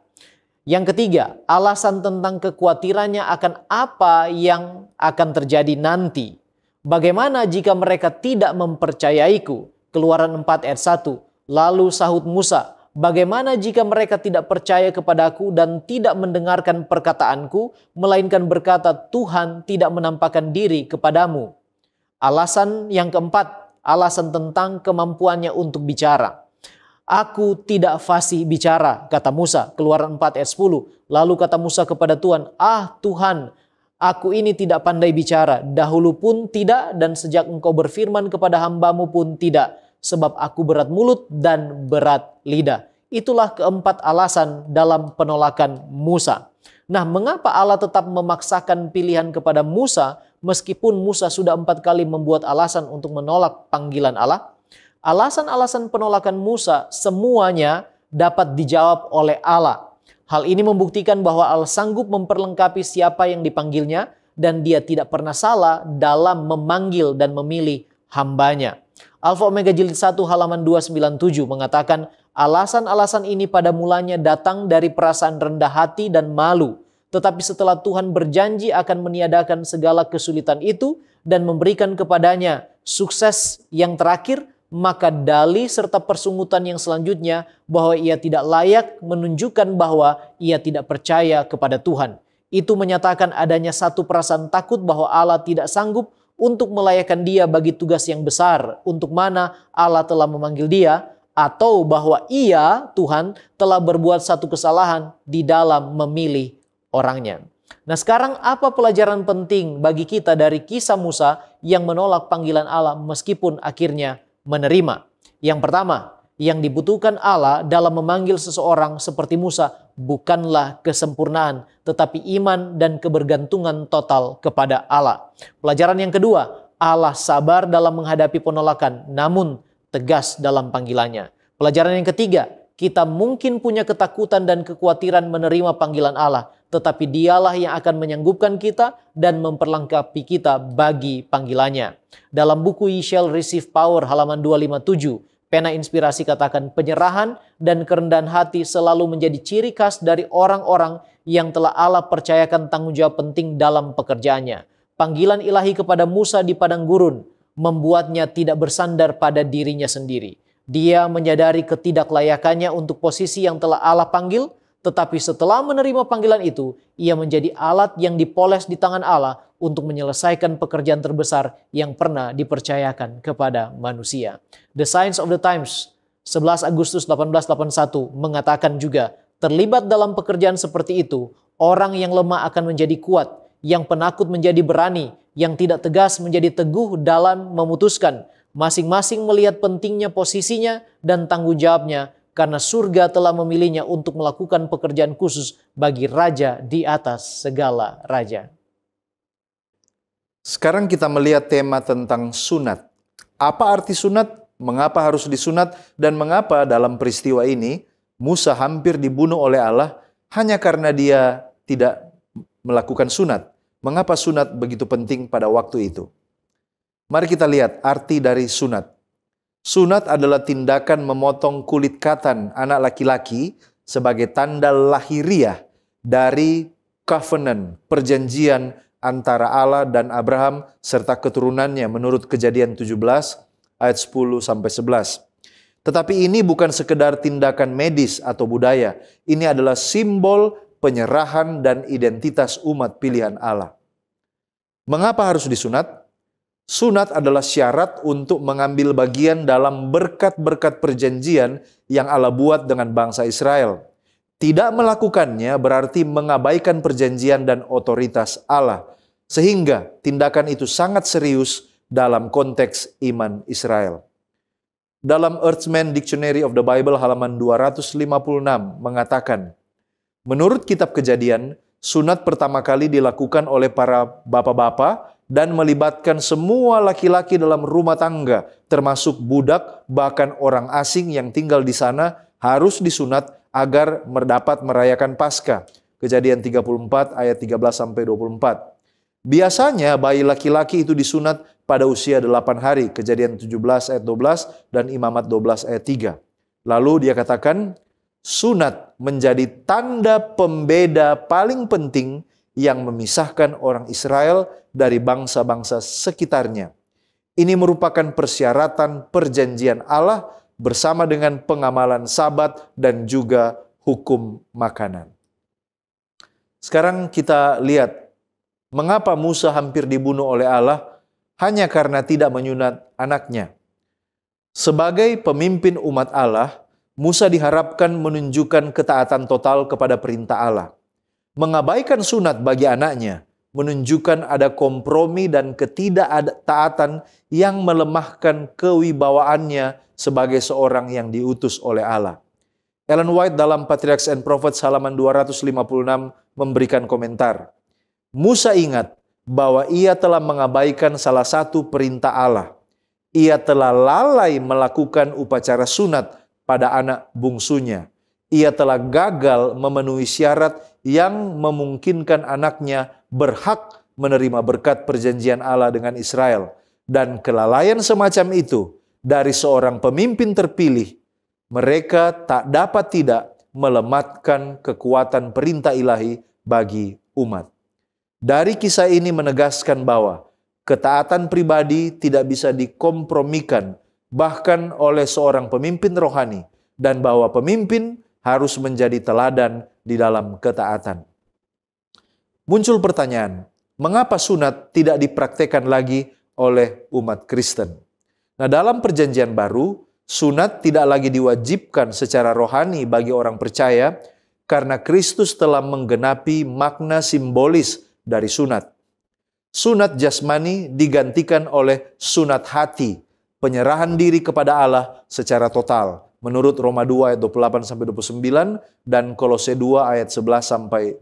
Speaker 3: Yang ketiga, alasan tentang kekhawatirannya akan apa yang akan terjadi nanti. Bagaimana jika mereka tidak mempercayaiku? Keluaran 4 ayat 1. Lalu sahut Musa, bagaimana jika mereka tidak percaya kepadaku dan tidak mendengarkan perkataanku, melainkan berkata, Tuhan tidak menampakkan diri kepadamu? Alasan yang keempat, alasan tentang kemampuannya untuk bicara. Aku tidak fasih bicara, kata Musa. Keluaran 4 ayat 10. Lalu kata Musa kepada Tuhan, Tuhan, aku ini tidak pandai bicara. Dahulu pun tidak, dan sejak engkau berfirman kepada hambamu pun tidak. Sebab aku berat mulut dan berat lidah. Itulah keempat alasan dalam penolakan Musa. Nah, mengapa Allah tetap memaksakan pilihan kepada Musa meskipun Musa sudah 4 kali membuat alasan untuk menolak panggilan Allah? Alasan-alasan penolakan Musa semuanya dapat dijawab oleh Allah. Hal ini membuktikan bahwa Allah sanggup memperlengkapi siapa yang dipanggilnya dan dia tidak pernah salah dalam memanggil dan memilih hambanya. Alfa Omega Jilid 1 halaman 297 mengatakan, alasan-alasan ini pada mulanya datang dari perasaan rendah hati dan malu. Tetapi setelah Tuhan berjanji akan meniadakan segala kesulitan itu dan memberikan kepadanya sukses yang terakhir, maka dalih serta persungutan yang selanjutnya bahwa ia tidak layak menunjukkan bahwa ia tidak percaya kepada Tuhan. Itu menyatakan adanya satu perasaan takut bahwa Allah tidak sanggup untuk melayakkan dia bagi tugas yang besar untuk mana Allah telah memanggil dia, atau bahwa ia, Tuhan, telah berbuat satu kesalahan di dalam memilih orangnya. Nah, sekarang apa pelajaran penting bagi kita dari kisah Musa yang menolak panggilan Allah meskipun akhirnya menerima? Yang pertama, yang dibutuhkan Allah dalam memanggil seseorang seperti Musa bukanlah kesempurnaan, tetapi iman dan kebergantungan total kepada Allah. Pelajaran yang kedua, Allah sabar dalam menghadapi penolakan, namun tegas dalam panggilannya. Pelajaran yang ketiga, kita mungkin punya ketakutan dan kekhawatiran menerima panggilan Allah, tetapi dialah yang akan menyanggupkan kita dan memperlengkapi kita bagi panggilannya. Dalam buku Ye Shall Receive Power halaman 257, pena inspirasi katakan penyerahan dan kerendahan hati selalu menjadi ciri khas dari orang-orang yang telah Allah percayakan tanggung jawab penting dalam pekerjaannya. Panggilan ilahi kepada Musa di padang gurun membuatnya tidak bersandar pada dirinya sendiri. Dia menyadari ketidaklayakannya untuk posisi yang telah Allah panggil, tetapi setelah menerima panggilan itu, ia menjadi alat yang dipoles di tangan Allah untuk menyelesaikan pekerjaan terbesar yang pernah dipercayakan kepada manusia. The Signs of the Times 11 Agustus 1881 mengatakan juga, terlibat dalam pekerjaan seperti itu, orang yang lemah akan menjadi kuat, yang penakut menjadi berani, yang tidak tegas menjadi teguh dalam memutuskan. Masing-masing melihat pentingnya posisinya dan tanggung jawabnya, karena surga telah memilihnya untuk melakukan pekerjaan khusus bagi raja di atas segala raja.
Speaker 1: Sekarang kita melihat tema tentang sunat. Apa arti sunat? Mengapa harus disunat? Dan mengapa dalam peristiwa ini Musa hampir dibunuh oleh Allah hanya karena dia tidak melakukan sunat? Mengapa sunat begitu penting pada waktu itu? Mari kita lihat arti dari sunat. Sunat adalah tindakan memotong kulit katan anak laki-laki sebagai tanda lahiriah dari covenant, perjanjian antara Allah dan Abraham serta keturunannya menurut Kejadian 17 ayat 10-11. Tetapi ini bukan sekedar tindakan medis atau budaya. Ini adalah simbol penyerahan dan identitas umat pilihan Allah. Mengapa harus disunat? Sunat adalah syarat untuk mengambil bagian dalam berkat-berkat perjanjian yang Allah buat dengan bangsa Israel. Tidak melakukannya berarti mengabaikan perjanjian dan otoritas Allah. Sehingga tindakan itu sangat serius dalam konteks iman Israel. Dalam Earthman Dictionary of the Bible halaman 256 mengatakan, menurut kitab Kejadian, sunat pertama kali dilakukan oleh para bapak-bapak dan melibatkan semua laki-laki dalam rumah tangga, termasuk budak, bahkan orang asing yang tinggal di sana harus disunat agar dapat merayakan Paskah. Kejadian 34 ayat 13-24. Biasanya bayi laki-laki itu disunat pada usia 8 hari, Kejadian 17 ayat 12 dan Imamat 12 ayat 3. Lalu dia katakan, sunat menjadi tanda pembeda paling penting yang memisahkan orang Israel dari bangsa-bangsa sekitarnya. Ini merupakan persyaratan perjanjian Allah bersama dengan pengamalan Sabat dan juga hukum makanan. Sekarang kita lihat mengapa Musa hampir dibunuh oleh Allah hanya karena tidak menyunat anaknya. Sebagai pemimpin umat Allah, Musa diharapkan menunjukkan ketaatan total kepada perintah Allah. Mengabaikan sunat bagi anaknya menunjukkan ada kompromi dan ketidaktaatan yang melemahkan kewibawaannya sebagai seorang yang diutus oleh Allah. Ellen White dalam Patriarchs and Prophets halaman 256 memberikan komentar. Musa ingat bahwa ia telah mengabaikan salah satu perintah Allah. Ia telah lalai melakukan upacara sunat pada anak bungsunya. Ia telah gagal memenuhi syarat yang memungkinkan anaknya berhak menerima berkat perjanjian Allah dengan Israel. Dan kelalaian semacam itu dari seorang pemimpin terpilih, mereka tak dapat tidak melematkan kekuatan perintah ilahi bagi umat. Dari kisah ini menegaskan bahwa ketaatan pribadi tidak bisa dikompromikan bahkan oleh seorang pemimpin rohani, dan bahwa pemimpin harus menjadi teladan di dalam ketaatan. Muncul pertanyaan, mengapa sunat tidak dipraktekkan lagi oleh umat Kristen? Nah, dalam Perjanjian Baru, sunat tidak lagi diwajibkan secara rohani bagi orang percaya karena Kristus telah menggenapi makna simbolis dari sunat. Sunat jasmani digantikan oleh sunat hati, penyerahan diri kepada Allah secara total, menurut Roma 2 ayat 28-29 dan Kolose 2 ayat 11-12.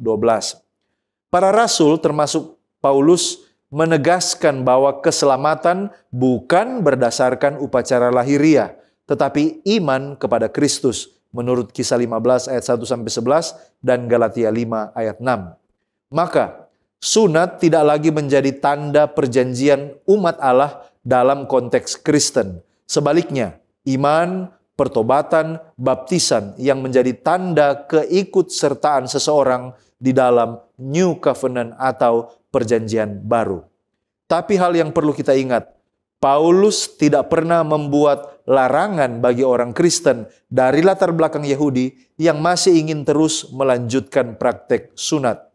Speaker 1: Para rasul termasuk Paulus menegaskan bahwa keselamatan bukan berdasarkan upacara lahiriah, tetapi iman kepada Kristus, menurut Kisah 15 ayat 1-11 dan Galatia 5 ayat 6. Maka, sunat tidak lagi menjadi tanda perjanjian umat Allah dalam konteks Kristen. Sebaliknya, iman, pertobatan, baptisan yang menjadi tanda keikutsertaan seseorang di dalam New Covenant atau perjanjian baru. Tapi hal yang perlu kita ingat, Paulus tidak pernah membuat larangan bagi orang Kristen dari latar belakang Yahudi yang masih ingin terus melanjutkan praktek sunat.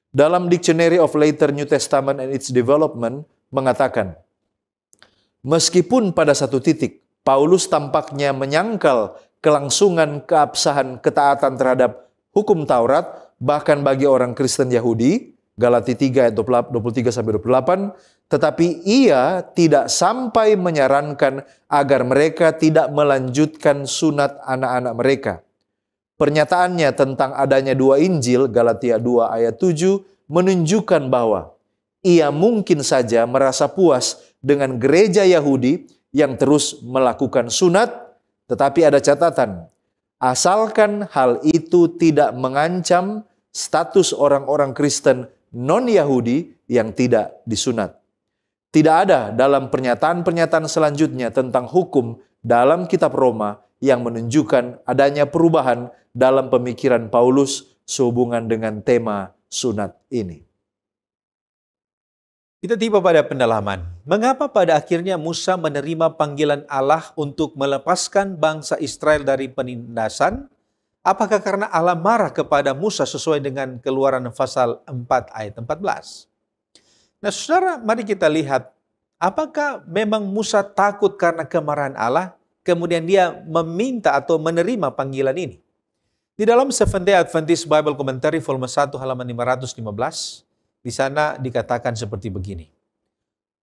Speaker 1: Dalam Dictionary of Later New Testament and its Development mengatakan, meskipun pada satu titik Paulus tampaknya menyangkal kelangsungan keabsahan ketaatan terhadap hukum Taurat, bahkan bagi orang Kristen Yahudi, Galatia 3 ayat 23-28, tetapi ia tidak sampai menyarankan agar mereka tidak melanjutkan sunat anak-anak mereka. Pernyataannya tentang adanya dua Injil, Galatia 2 ayat 7, menunjukkan bahwa ia mungkin saja merasa puas dengan gereja Yahudi yang terus melakukan sunat, tetapi ada catatan, asalkan hal itu tidak mengancam status orang-orang Kristen non-Yahudi yang tidak disunat. Tidak ada dalam pernyataan-pernyataan selanjutnya tentang hukum dalam kitab Roma yang menunjukkan adanya perubahan dalam pemikiran Paulus sehubungan dengan tema sunat ini.
Speaker 2: Kita tiba pada pendalaman. Mengapa pada akhirnya Musa menerima panggilan Allah untuk melepaskan bangsa Israel dari penindasan? Apakah karena Allah marah kepada Musa sesuai dengan Keluaran pasal 4 ayat 14? Nah, saudara, mari kita lihat, apakah memang Musa takut karena kemarahan Allah, kemudian dia meminta atau menerima panggilan ini? Di dalam Seventh-day Adventist Bible Commentary volume 1 halaman 515, di sana dikatakan seperti begini.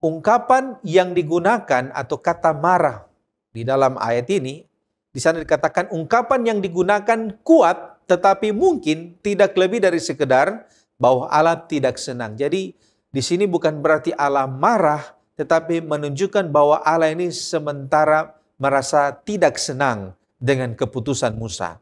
Speaker 2: Ungkapan yang digunakan atau kata marah di dalam ayat ini, di sana dikatakan ungkapan yang digunakan kuat, tetapi mungkin tidak lebih dari sekedar bahwa Allah tidak senang. Jadi di sini bukan berarti Allah marah, tetapi menunjukkan bahwa Allah ini sementara merasa tidak senang dengan keputusan Musa.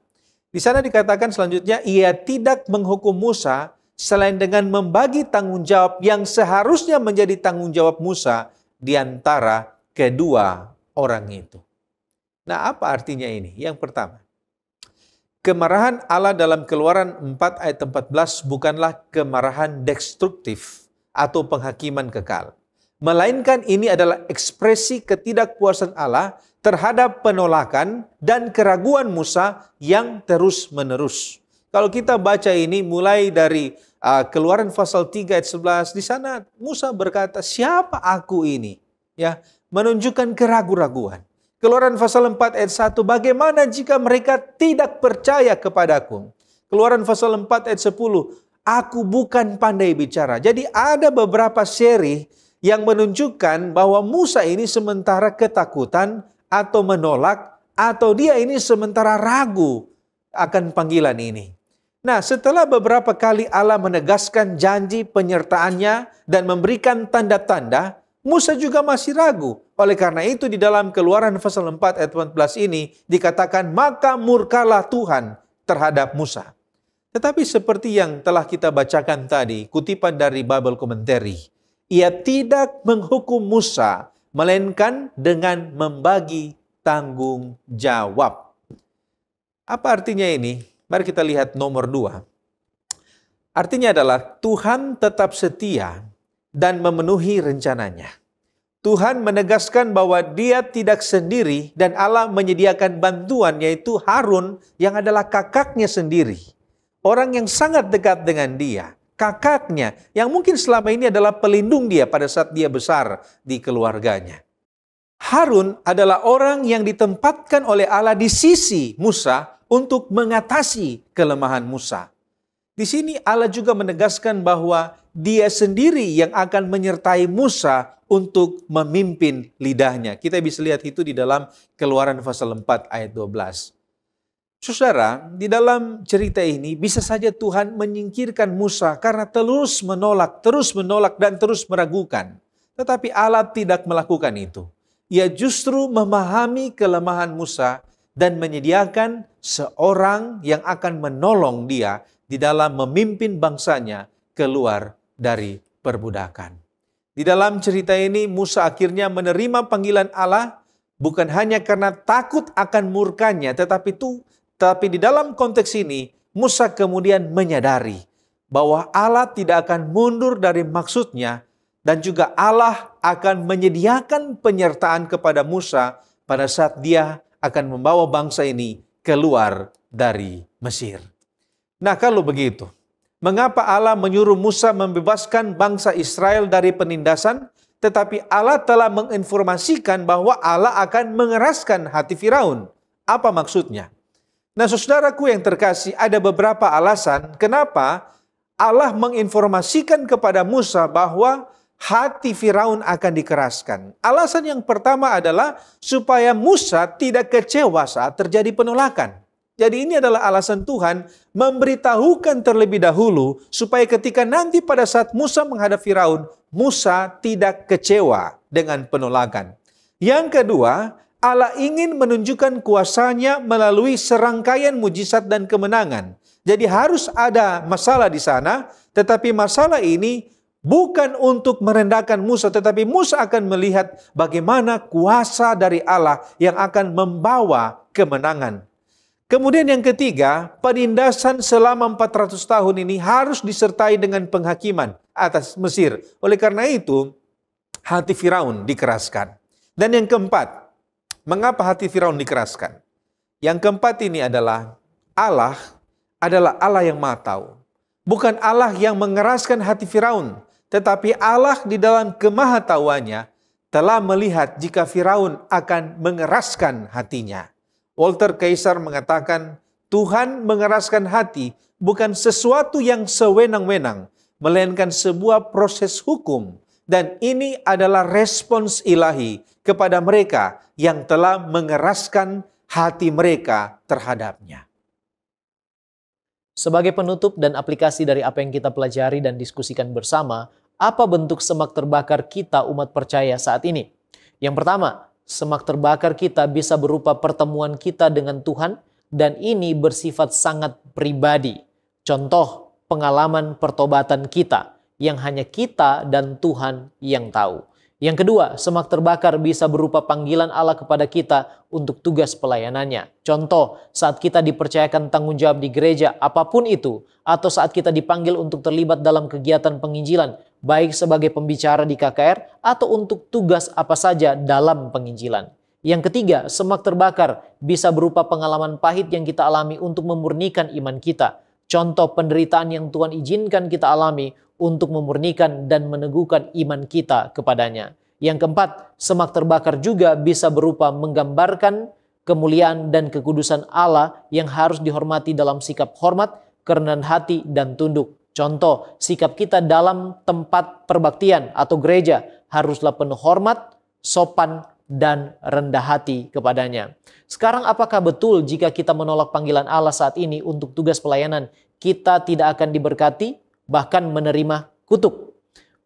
Speaker 2: Di sana dikatakan selanjutnya, ia tidak menghukum Musa selain dengan membagi tanggung jawab yang seharusnya menjadi tanggung jawab Musa di antara kedua orang itu. Nah, apa artinya ini? Yang pertama, kemarahan Allah dalam Keluaran 4 ayat 14 bukanlah kemarahan destruktif atau penghakiman kekal. Melainkan ini adalah ekspresi ketidakpuasan Allah terhadap penolakan dan keraguan Musa yang terus-menerus. Kalau kita baca ini mulai dari Keluaran pasal 3 ayat 11, di sana Musa berkata, siapa aku ini? Ya, menunjukkan keraguan-raguan. Keluaran pasal 4 ayat 1, bagaimana jika mereka tidak percaya kepadaku? Keluaran pasal 4 ayat 10, aku bukan pandai bicara. Jadi ada beberapa seri yang menunjukkan bahwa Musa ini sementara ketakutan atau menolak, atau dia ini sementara ragu akan panggilan ini. Nah, setelah beberapa kali Allah menegaskan janji penyertaannya dan memberikan tanda-tanda, Musa juga masih ragu. Oleh karena itu di dalam Keluaran pasal 4 ayat 14 ini dikatakan, maka murkalah Tuhan terhadap Musa. Tetapi seperti yang telah kita bacakan tadi, kutipan dari Bible Commentary, ia tidak menghukum Musa, melainkan dengan membagi tanggung jawab. Apa artinya ini? Mari kita lihat nomor 2. Artinya adalah Tuhan tetap setia dan memenuhi rencananya. Tuhan menegaskan bahwa dia tidak sendiri dan Allah menyediakan bantuan, yaitu Harun yang adalah kakaknya sendiri. Orang yang sangat dekat dengan dia. Kakaknya yang mungkin selama ini adalah pelindung dia pada saat dia besar di keluarganya. Harun adalah orang yang ditempatkan oleh Allah di sisi Musa untuk mengatasi kelemahan Musa. Di sini Allah juga menegaskan bahwa dia sendiri yang akan menyertai Musa untuk memimpin lidahnya. Kita bisa lihat itu di dalam Keluaran pasal 4 ayat 12. Saudara, di dalam cerita ini bisa saja Tuhan menyingkirkan Musa karena terus menolak dan terus meragukan. Tetapi Allah tidak melakukan itu. Ia justru memahami kelemahan Musa dan menyediakan seorang yang akan menolong dia di dalam memimpin bangsanya keluar dari perbudakan. Di dalam cerita ini Musa akhirnya menerima panggilan Allah bukan hanya karena takut akan murkanya, tetapi di dalam konteks ini Musa kemudian menyadari bahwa Allah tidak akan mundur dari maksudnya dan juga Allah akan menyediakan penyertaan kepada Musa pada saat dia akan membawa bangsa ini keluar dari Mesir. Nah, kalau begitu, mengapa Allah menyuruh Musa membebaskan bangsa Israel dari penindasan, tetapi Allah telah menginformasikan bahwa Allah akan mengeraskan hati Firaun? Apa maksudnya? Nah, saudaraku yang terkasih, ada beberapa alasan kenapa Allah menginformasikan kepada Musa bahwa hati Firaun akan dikeraskan. Alasan yang pertama adalah supaya Musa tidak kecewa saat terjadi penolakan. Jadi ini adalah alasan Tuhan memberitahukan terlebih dahulu supaya ketika nanti pada saat Musa menghadap Firaun, Musa tidak kecewa dengan penolakan. Yang kedua, Allah ingin menunjukkan kuasanya melalui serangkaian mujizat dan kemenangan. Jadi harus ada masalah di sana, tetapi masalah ini bukan untuk merendahkan Musa, tetapi Musa akan melihat bagaimana kuasa dari Allah yang akan membawa kemenangan. Kemudian yang ketiga, penindasan selama 400 tahun ini harus disertai dengan penghakiman atas Mesir. Oleh karena itu, hati Firaun dikeraskan. Dan yang keempat, mengapa hati Firaun dikeraskan? Yang keempat ini adalah Allah yang Maha Tahu. Bukan Allah yang mengeraskan hati Firaun, tetapi Allah di dalam kemahatauannya telah melihat jika Firaun akan mengeraskan hatinya. Walter Kaisar mengatakan, Tuhan mengeraskan hati bukan sesuatu yang sewenang-wenang, melainkan sebuah proses hukum. Dan ini adalah respons ilahi kepada mereka yang telah mengeraskan hati mereka terhadapnya.
Speaker 3: Sebagai penutup dan aplikasi dari apa yang kita pelajari dan diskusikan bersama, apa bentuk semak terbakar kita umat percaya saat ini? Yang pertama, semak terbakar kita bisa berupa pertemuan kita dengan Tuhan dan ini bersifat sangat pribadi. Contoh, pengalaman pertobatan kita yang hanya kita dan Tuhan yang tahu. Yang kedua, semak terbakar bisa berupa panggilan Allah kepada kita untuk tugas pelayanannya. Contoh, saat kita dipercayakan tanggung jawab di gereja, apapun itu, atau saat kita dipanggil untuk terlibat dalam kegiatan penginjilan, baik sebagai pembicara di KKR atau untuk tugas apa saja dalam penginjilan. Yang ketiga, semak terbakar bisa berupa pengalaman pahit yang kita alami untuk memurnikan iman kita. Contoh penderitaan yang Tuhan izinkan kita alami untuk memurnikan dan meneguhkan iman kita kepadanya. Yang keempat, semak terbakar juga bisa berupa menggambarkan kemuliaan dan kekudusan Allah yang harus dihormati dalam sikap hormat, kerendahan hati, dan tunduk. Contoh, sikap kita dalam tempat perbaktian atau gereja haruslah penuh hormat, sopan, dan rendah hati kepadanya. Sekarang apakah betul jika kita menolak panggilan Allah saat ini untuk tugas pelayanan, kita tidak akan diberkati, bahkan menerima kutuk?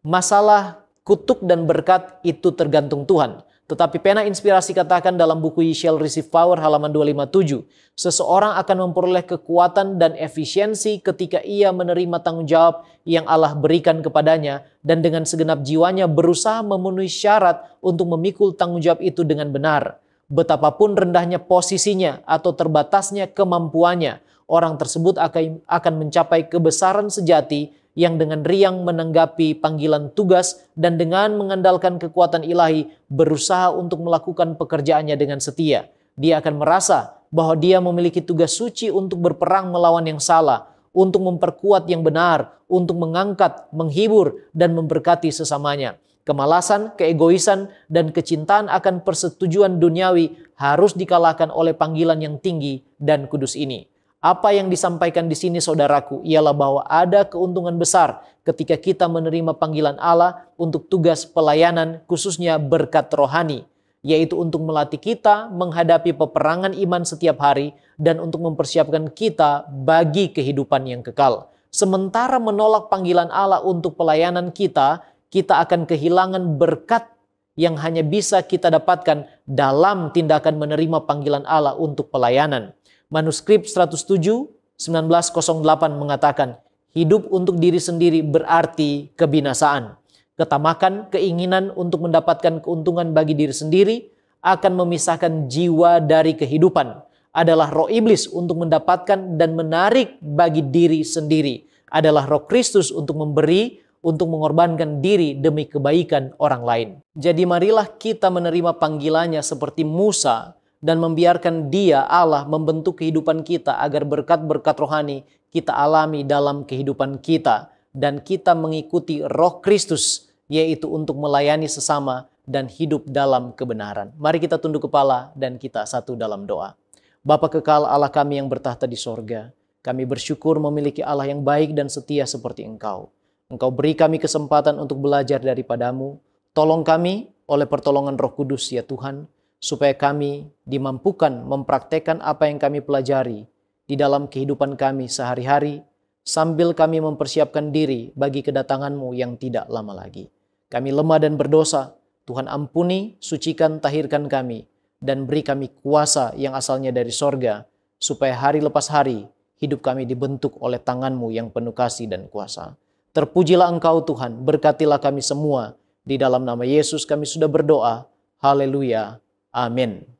Speaker 3: Masalah kutuk dan berkat itu tergantung Tuhan. Tetapi pena inspirasi katakan dalam buku You Shall Receive Power halaman 257, seseorang akan memperoleh kekuatan dan efisiensi ketika ia menerima tanggung jawab yang Allah berikan kepadanya dan dengan segenap jiwanya berusaha memenuhi syarat untuk memikul tanggung jawab itu dengan benar. Betapapun rendahnya posisinya atau terbatasnya kemampuannya, orang tersebut akan mencapai kebesaran sejati yang dengan riang menanggapi panggilan tugas dan dengan mengandalkan kekuatan ilahi berusaha untuk melakukan pekerjaannya dengan setia. Dia akan merasa bahwa dia memiliki tugas suci untuk berperang melawan yang salah, untuk memperkuat yang benar, untuk mengangkat, menghibur, dan memberkati sesamanya. Kemalasan, keegoisan, dan kecintaan akan persetujuan duniawi harus dikalahkan oleh panggilan yang tinggi dan kudus ini. Apa yang disampaikan di sini saudaraku ialah bahwa ada keuntungan besar ketika kita menerima panggilan Allah untuk tugas pelayanan khususnya berkat rohani, yaitu untuk melatih kita menghadapi peperangan iman setiap hari dan untuk mempersiapkan kita bagi kehidupan yang kekal. Sementara menolak panggilan Allah untuk pelayanan kita akan kehilangan berkat yang hanya bisa kita dapatkan dalam tindakan menerima panggilan Allah untuk pelayanan. Manuskrip 107, 1908 mengatakan, hidup untuk diri sendiri berarti kebinasaan. Ketamakan, keinginan untuk mendapatkan keuntungan bagi diri sendiri akan memisahkan jiwa dari kehidupan. Adalah roh iblis untuk mendapatkan dan menarik bagi diri sendiri. Adalah roh Kristus untuk memberi, untuk mengorbankan diri demi kebaikan orang lain. Jadi marilah kita menerima panggilannya seperti Musa dan membiarkan Dia, Allah, membentuk kehidupan kita agar berkat-berkat rohani kita alami dalam kehidupan kita dan kita mengikuti roh Kristus, yaitu untuk melayani sesama dan hidup dalam kebenaran. Mari kita tunduk kepala dan kita satu dalam doa. Bapa kekal Allah kami yang bertahta di sorga, kami bersyukur memiliki Allah yang baik dan setia seperti Engkau. Engkau beri kami kesempatan untuk belajar daripadamu. Tolong kami oleh pertolongan Roh Kudus ya Tuhan, supaya kami dimampukan mempraktekkan apa yang kami pelajari di dalam kehidupan kami sehari-hari, sambil kami mempersiapkan diri bagi kedatangan-Mu yang tidak lama lagi. Kami lemah dan berdosa, Tuhan ampuni, sucikan, tahirkan kami, dan beri kami kuasa yang asalnya dari sorga, supaya hari lepas hari hidup kami dibentuk oleh tangan-Mu yang penuh kasih dan kuasa. Terpujilah Engkau Tuhan, berkatilah kami semua. Di dalam nama Yesus kami sudah berdoa. Haleluya. Amin.